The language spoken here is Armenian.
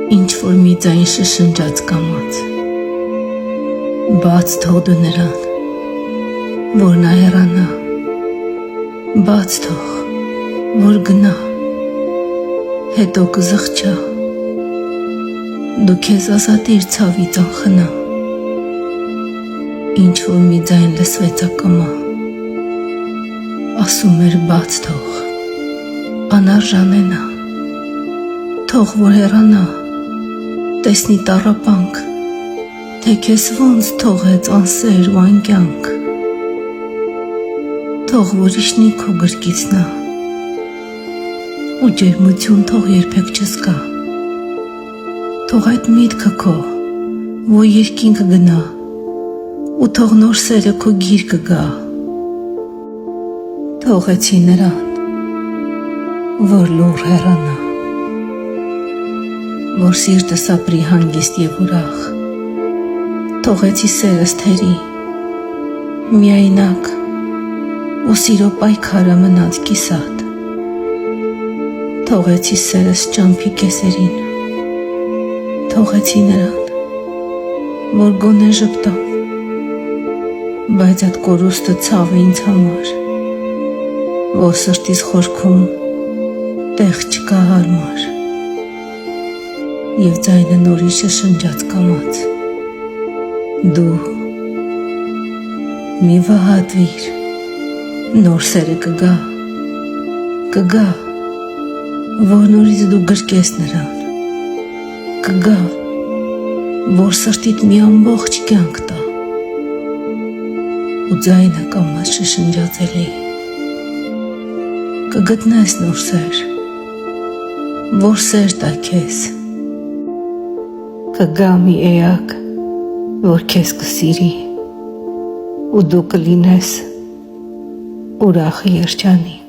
Ինչ-որ մի ձայն շշնջաց կամաց, բաց թող դու նրան, որ նա հեռանա, բաց թող, որ գնա, հետո կզղջա, դու քեզ ազատիր ցավից անխնա, ինչ-որ մի ձայն լսվեց ակամա, ասում էր բաց թող, անարժան է նա, թող որ հեռանա, տեսնի տառապանք, թե քեզ ոնց թողեց անսեր ու անկյանք, թող որ իջնի քո գրկից նա, ու ջերմություն թող երբեք չզգա, թող այդ միտքը քո, որ երկինքը գնա, ու թող նոր սերը քո գիրկը գա, թողեցի նրան, որ լուռ հեռանա, որ սիրտս ապրի հանգիստ և ուրախ, թողեցի սերս թերի, միայնակ, ու սիրո պայքարը մնաց կիսատ, թողեցի սերս ճամփի կեսերին, թողեցի նրան, որ գոնե ժպտամ, բայց այդ կորուստը ցավ է ինձ համար, որ սրտիս խորքում տեղ չկա հարմար, և ձայնը նորից շշնջաց կամաց, դու մի վհատվիր, նոր սերը կգա, որ նորից դու գրկես նրան, կգա, որ սրտիդ մի ամբողջ կյանք տա, ու ձայնը կամաց շշնջացել է, կգտնես նոր սեր, որ սեր տա քեզ, կգա մի էակ, որ քեզ կսիրի, ու դու կլինես ուրախ երջանիկ։